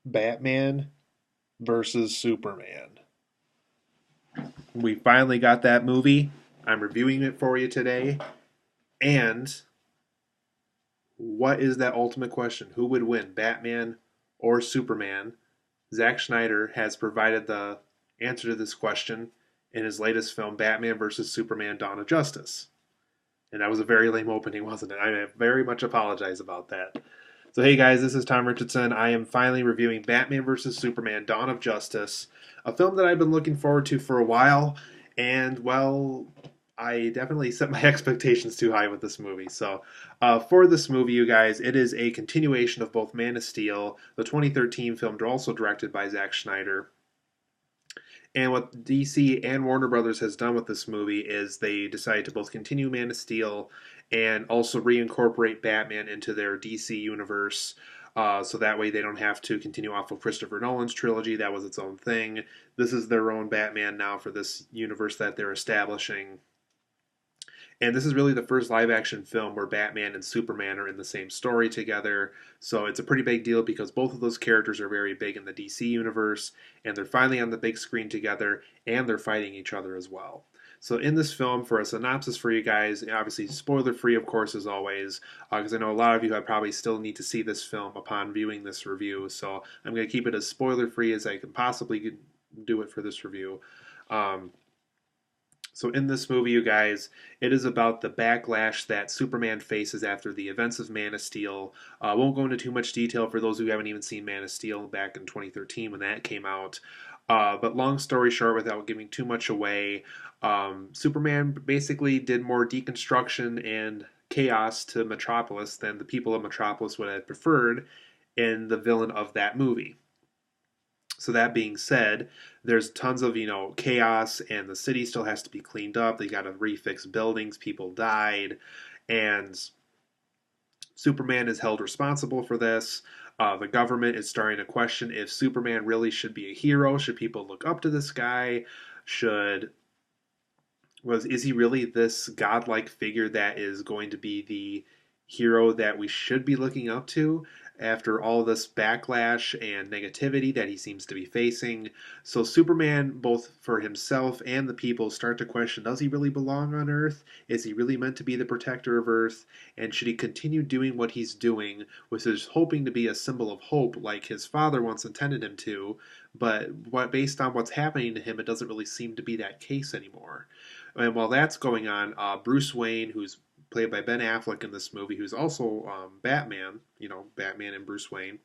Batman versus Superman. We finally got that movie. I'm reviewing it for you today. And what is that ultimate question? Who would win, Batman or Superman? Zack Snyder has provided the answer to this question in his latest film, Batman versus Superman Dawn of Justice. And that was a very lame opening, wasn't it? I very much apologize about that. So, hey guys, this is Tom Richardson. I am finally reviewing Batman vs. Superman Dawn of Justice, a film that I've been looking forward to for a while. And, well, I definitely set my expectations too high with this movie. So, for this movie, you guys, it is a continuation of both Man of Steel, the 2013 film, also directed by Zack Snyder. And what DC and Warner Brothers has done with this movie is they decided to both continue Man of Steel and also reincorporate Batman into their DC universe. So that way they don't have to continue off of Christopher Nolan's trilogy. That was its own thing. This is their own Batman now for this universe that they're establishing. And this is really the first live action film where Batman and Superman are in the same story together. So it's a pretty big deal because both of those characters are very big in the DC universe, and they're finally on the big screen together, and they're fighting each other as well. So in this film, for a synopsis for you guys, obviously spoiler free, of course, as always, because I know a lot of you have probably still need to see this film upon viewing this review. So I'm going to keep it as spoiler free as I can possibly do it for this review. Um, so in this movie, you guys, it is about the backlash that Superman faces after the events of Man of Steel. I won't go into too much detail for those who haven't even seen Man of Steel back in 2013 when that came out. But long story short, without giving too much away, Superman basically did more deconstruction and chaos to Metropolis than the people of Metropolis would have preferred in the villain of that movie. So that being said, there's tons of chaos, and the city still has to be cleaned up. They got to refix buildings. People died, and Superman is held responsible for this. The government is starting to question if Superman really should be a hero. Should people look up to this guy? Should is he really this godlike figure that is going to be the hero that we should be looking up to after all this backlash and negativity that he seems to be facing? So Superman, both for himself and the people, start to question, does he really belong on Earth? Is he really meant to be the protector of Earth? And should he continue doing what he's doing, which is hoping to be a symbol of hope like his father once intended him to, but based on what's happening to him, it doesn't really seem to be that case anymore. And while that's going on, Bruce Wayne, who's played by Ben Affleck in this movie, who's also Batman, Batman and Bruce Wayne,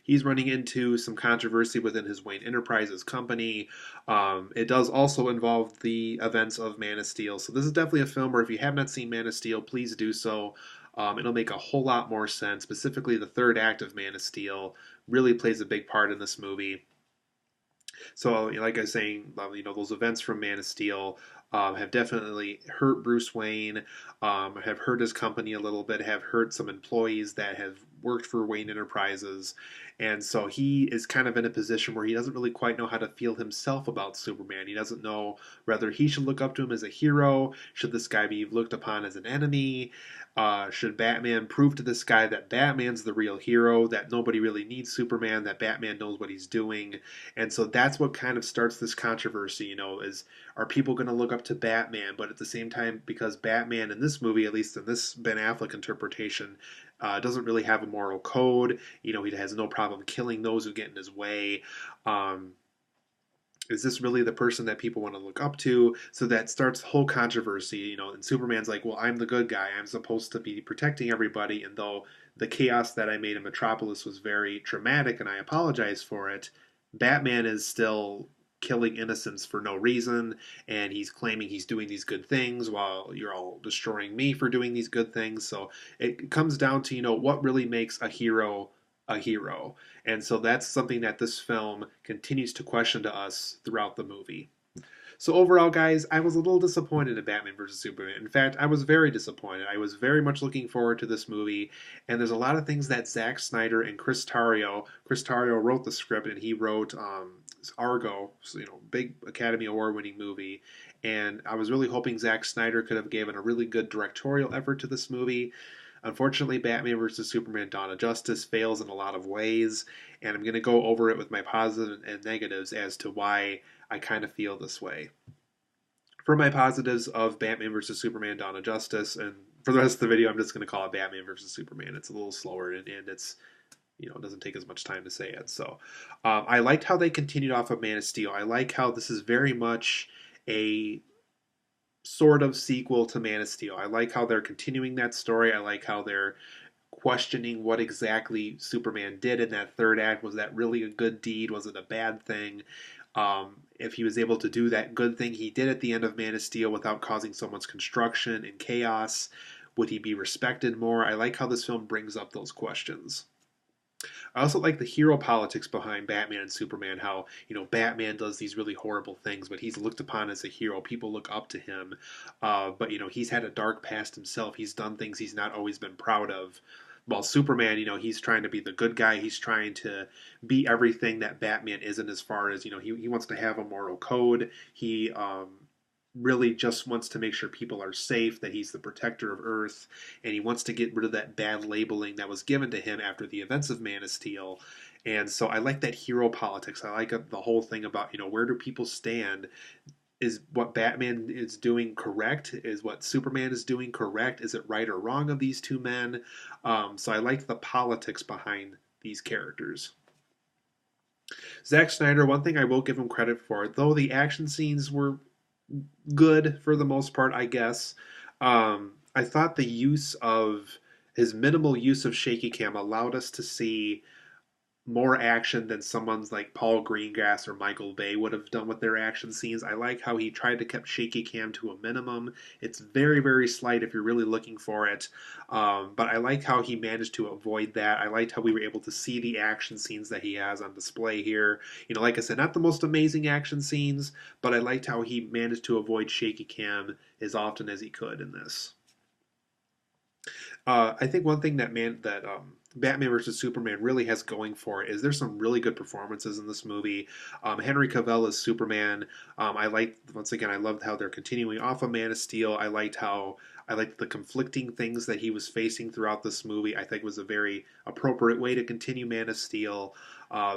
he's running into some controversy within his Wayne Enterprises company. It does also involve the events of Man of Steel. So this is definitely a film where if you have not seen Man of Steel, please do so. It'll make a whole lot more sense. Specifically, the third act of Man of Steel really plays a big part in this movie. So, like I was saying, those events from Man of Steel have definitely hurt Bruce Wayne, have hurt his company a little bit, have hurt some employees that have worked for Wayne Enterprises. And so he is kind of in a position where he doesn't really quite know how to feel himself about Superman. He doesn't know whether he should look up to him as a hero. Should this guy be looked upon as an enemy? Should Batman prove to this guy that Batman's the real hero, that nobody really needs Superman, that Batman knows what he's doing? And so that's what kind of starts this controversy, is are people going to look up to Batman? But at the same time, because Batman in this movie, at least in this Ben Affleck interpretation, doesn't really have a moral code. He has no problem killing those who get in his way. Is this really the person that people want to look up to? So that starts the whole controversy, and Superman's like, well, I'm the good guy. I'm supposed to be protecting everybody. And though the chaos that I made in Metropolis was very traumatic and I apologize for it, Batman is still killing innocents for no reason, and he's claiming he's doing these good things while you're all destroying me for doing these good things. So it comes down to, what really makes a hero a hero. And so that's something that this film continues to question to us throughout the movie. So overall, guys, I was a little disappointed in Batman vs. Superman. In fact, I was very disappointed. I was very much looking forward to this movie, and there's a lot of things that Zack Snyder and Chris Terrio wrote the script, and he wrote Argo, so, big Academy Award-winning movie. And I was really hoping Zack Snyder could have given a really good directorial effort to this movie. Unfortunately, Batman vs. Superman Dawn of Justice fails in a lot of ways, and I'm going to go over it with my positives and negatives as to why I kind of feel this way. For my positives of Batman vs. Superman Dawn of Justice, and for the rest of the video, I'm just going to call it Batman vs. Superman. It's a little slower, and it's, it doesn't take as much time to say it. So I liked how they continued off of Man of Steel. I like how this is very much a sort of sequel to Man of Steel. I like how they're continuing that story. I like how they're questioning what exactly Superman did in that third act. Was that really a good deed? Was it a bad thing? If he was able to do that good thing he did at the end of Man of Steel without causing so much construction and chaos, would he be respected more? I like how this film brings up those questions. I also like the hero politics behind Batman and Superman, how, Batman does these really horrible things, but he's looked upon as a hero. People look up to him. But, he's had a dark past himself. He's done things he's not always been proud of. While Superman, he's trying to be the good guy. He's trying to be everything that Batman isn't, as far as, he wants to have a moral code. He really just wants to make sure people are safe, that he's the protector of Earth, and he wants to get rid of that bad labeling that was given to him after the events of Man of Steel. And so I like that hero politics. I like the whole thing about, where do people stand? Is what Batman is doing correct? Is what Superman is doing correct? Is it right or wrong of these two men? So I like the politics behind these characters. Zack Snyder, one thing I will give him credit for, though the action scenes were good for the most part, I guess. I thought the use of his minimal use of shaky cam allowed us to see more action than someone's like Paul Greengrass or Michael Bay would have done with their action scenes. I like how he tried to keep shaky cam to a minimum. It's very, very slight if you're really looking for it. But I like how he managed to avoid that. I liked how we were able to see the action scenes that he has on display here. Like I said, not the most amazing action scenes, but I liked how he managed to avoid shaky cam as often as he could in this. I think one thing that Batman vs. Superman really has going for it is there's some really good performances in this movie. Henry Cavill as Superman. I loved how they're continuing off of Man of Steel. I liked the conflicting things that he was facing throughout this movie. I think was a very appropriate way to continue Man of Steel.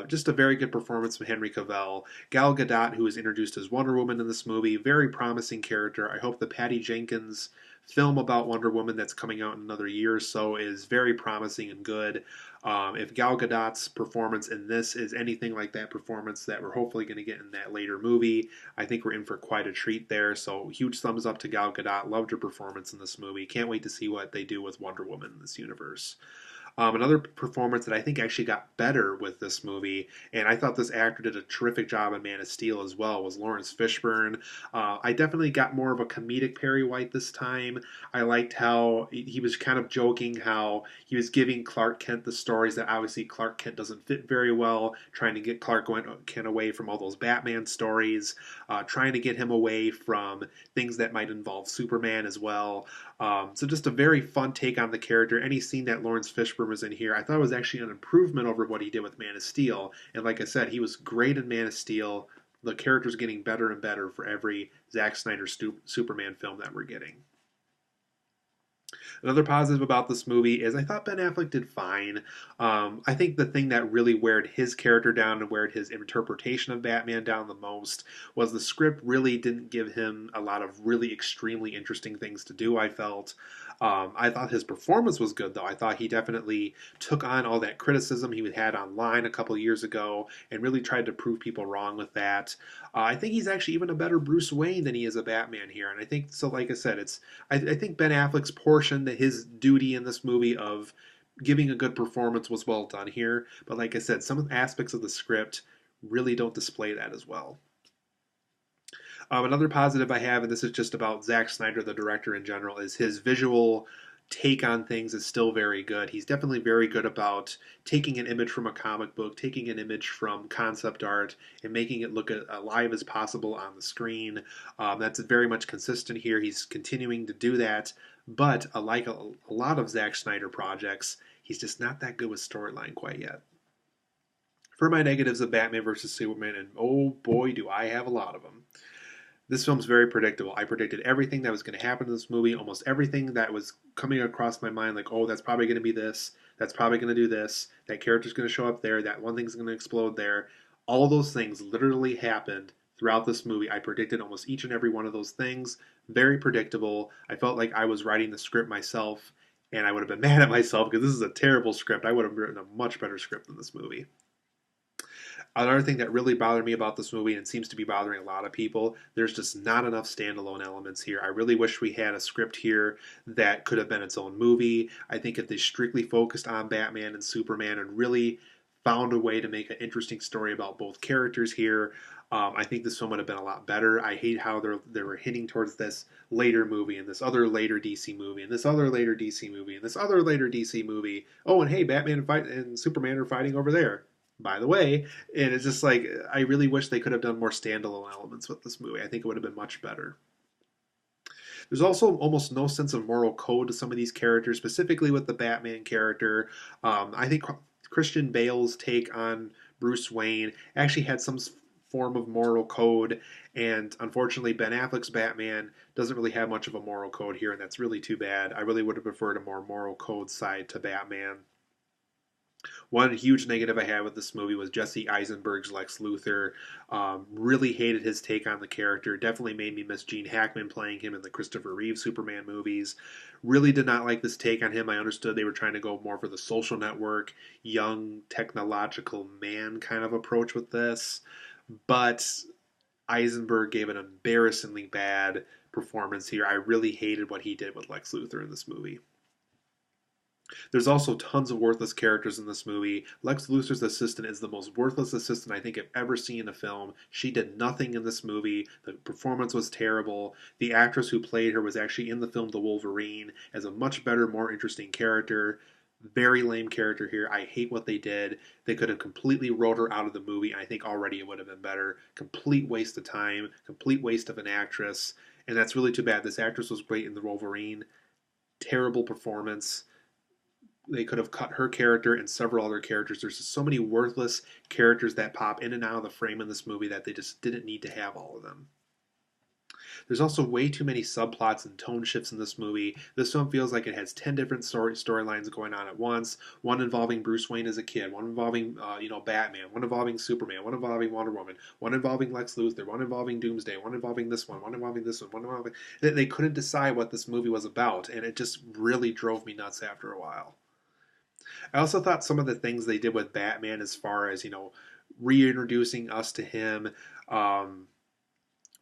Just a very good performance from Henry Cavill. Gal Gadot, who was introduced as Wonder Woman in this movie, very promising character. I hope the Patty Jenkins film about Wonder Woman that's coming out in another year or so is very promising and good. If Gal Gadot's performance in this is anything like that performance that we're hopefully going to get in that later movie, I think we're in for quite a treat there. So huge thumbs up to Gal Gadot. Loved her performance in this movie. Can't wait to see what they do with Wonder Woman in this universe. Another performance that I think actually got better with this movie, and I thought this actor did a terrific job in Man of Steel as well, was Laurence Fishburne. I definitely got more of a comedic Perry White this time. I liked how he was kind of joking, how he was giving Clark Kent the stories that obviously Clark Kent doesn't fit very well, trying to get Clark Kent away from all those Batman stories, trying to get him away from things that might involve Superman as well. So just a very fun take on the character. Any scene that Laurence Fishburne was in here, I thought it was actually an improvement over what he did with Man of Steel. And like I said, he was great in Man of Steel. The character's getting better and better for every Zack Snyder Superman film that we're getting. Another positive about this movie is I thought Ben Affleck did fine. I think the thing that really weared his character down and weared his interpretation of Batman down the most was the script really didn't give him a lot of really extremely interesting things to do, I felt. I thought his performance was good, though. I thought he definitely took on all that criticism he had online a couple years ago and really tried to prove people wrong with that. I think he's actually even a better Bruce Wayne than he is a Batman here. And I think, so like I said, I think Ben Affleck's portion, his duty in this movie of giving a good performance was well done here. But like I said, some of the aspects of the script really don't display that as well. Another positive I have, and this is just about Zack Snyder, the director in general, is his visual take on things is still very good. He's definitely very good about taking an image from a comic book, taking an image from concept art, and making it look as alive as possible on the screen. That's very much consistent here. He's continuing to do that, but like a lot of Zack Snyder projects, he's just not that good with storyline quite yet. For my negatives of Batman vs. Superman, and oh boy, do I have a lot of them. This film's very predictable. I predicted everything that was going to happen in this movie, almost everything that was coming across my mind, like, oh, that's probably going to be this, that's probably going to do this, that character's going to show up there, that one thing's going to explode there. All of those things literally happened throughout this movie. I predicted almost each and every one of those things. Very predictable. I felt like I was writing the script myself, and I would have been mad at myself because this is a terrible script. I would have written a much better script than this movie. Another thing that really bothered me about this movie, and it seems to be bothering a lot of people, there's just not enough standalone elements here. I really wish we had a script here that could have been its own movie. I think if they strictly focused on Batman and Superman and really found a way to make an interesting story about both characters here, I think this film would have been a lot better. I hate how they were hinting towards this later movie and this other later DC movie and this other later DC movie and this other later DC movie. Oh, and hey, Batman and Superman are fighting over there, by the way. And it's just like, I really wish they could have done more standalone elements with this movie. I think it would have been much better. There's also almost no sense of moral code to some of these characters, specifically with the Batman character. I think Christian Bale's take on Bruce Wayne actually had some form of moral code, and unfortunately Ben Affleck's Batman doesn't really have much of a moral code here, and that's really too bad. I really would have preferred a more moral code side to Batman. One huge negative I had with this movie was Jesse Eisenberg's Lex Luthor. Really hated his take on the character. Definitely made me miss Gene Hackman playing him in the Christopher Reeve Superman movies. Really did not like this take on him. I understood they were trying to go more for the Social Network, young technological man kind of approach with this. But Eisenberg gave an embarrassingly bad performance here. I really hated what he did with Lex Luthor in this movie. There's also tons of worthless characters in this movie. Lex Luthor's assistant is the most worthless assistant I think I've ever seen in a film. She did nothing in this movie. The performance was terrible. The actress who played her was actually in the film The Wolverine as a much better, more interesting character. Very lame character here. I hate what they did. They could have completely wrote her out of the movie. I think already it would have been better. Complete waste of time. Complete waste of an actress. And that's really too bad. This actress was great in The Wolverine. Terrible performance. They could have cut her character and several other characters. There's just so many worthless characters that pop in and out of the frame in this movie that they just didn't need to have all of them. There's also way too many subplots and tone shifts in this movie. This film feels like it has 10 different storylines going on at once. One involving Bruce Wayne as a kid, one involving Batman, one involving Superman, one involving Wonder Woman, one involving Lex Luthor, one involving Doomsday, one involving this one involving this one involving... They couldn't decide what this movie was about, and it just really drove me nuts after a while. I also thought some of the things they did with Batman, as far as, reintroducing us to him,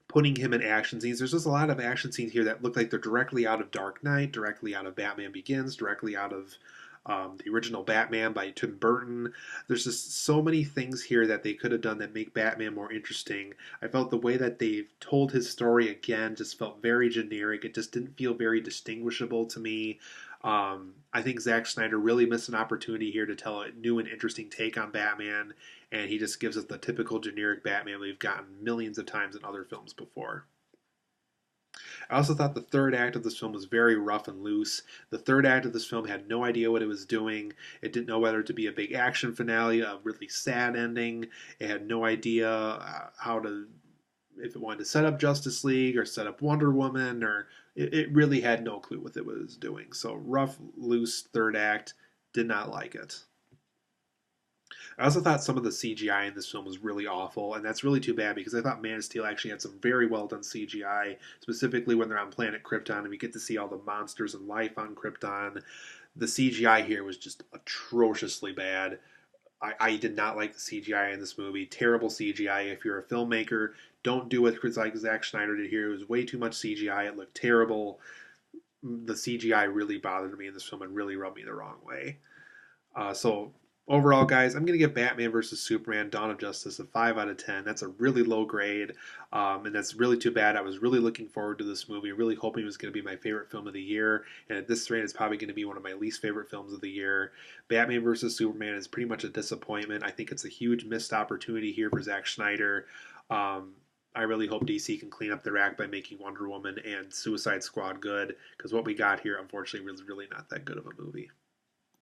putting him in action scenes. There's just a lot of action scenes here that look like they're directly out of Dark Knight, directly out of Batman Begins, directly out of the original Batman by Tim Burton. There's just so many things here that they could have done that make Batman more interesting. I felt the way that they told his story again just felt very generic. It just didn't feel very distinguishable to me. I think Zack Snyder really missed an opportunity here to tell a new and interesting take on Batman, and he just gives us the typical generic Batman we've gotten millions of times in other films before. I also thought the third act of this film was very rough and loose. The third act of this film had no idea what it was doing. It didn't know whether to be a big action finale, a really sad ending. It had no idea if it wanted to set up Justice League or set up Wonder Woman, or it really had no clue what it was doing. So rough, loose third act, did not like it. I also thought some of the CGI in this film was really awful, and that's really too bad because I thought Man of Steel actually had some very well done CGI, specifically when they're on planet Krypton and we get to see all the monsters and life on Krypton. The CGI here was just atrociously bad. I did not like the CGI in this movie. Terrible CGI. If you're a filmmaker, don't do it like Zack Snyder did here. It was way too much CGI. It looked terrible. The CGI really bothered me in this film and really rubbed me the wrong way. So overall, guys, I'm going to give Batman vs. Superman Dawn of Justice a 5 out of 10. That's a really low grade, and that's really too bad. I was really looking forward to this movie, really hoping it was going to be my favorite film of the year, and at this rate, it's probably going to be one of my least favorite films of the year. Batman vs. Superman is pretty much a disappointment. I think it's a huge missed opportunity here for Zack Snyder. I really hope DC can clean up their act by making Wonder Woman and Suicide Squad good, because what we got here, unfortunately, was really not that good of a movie.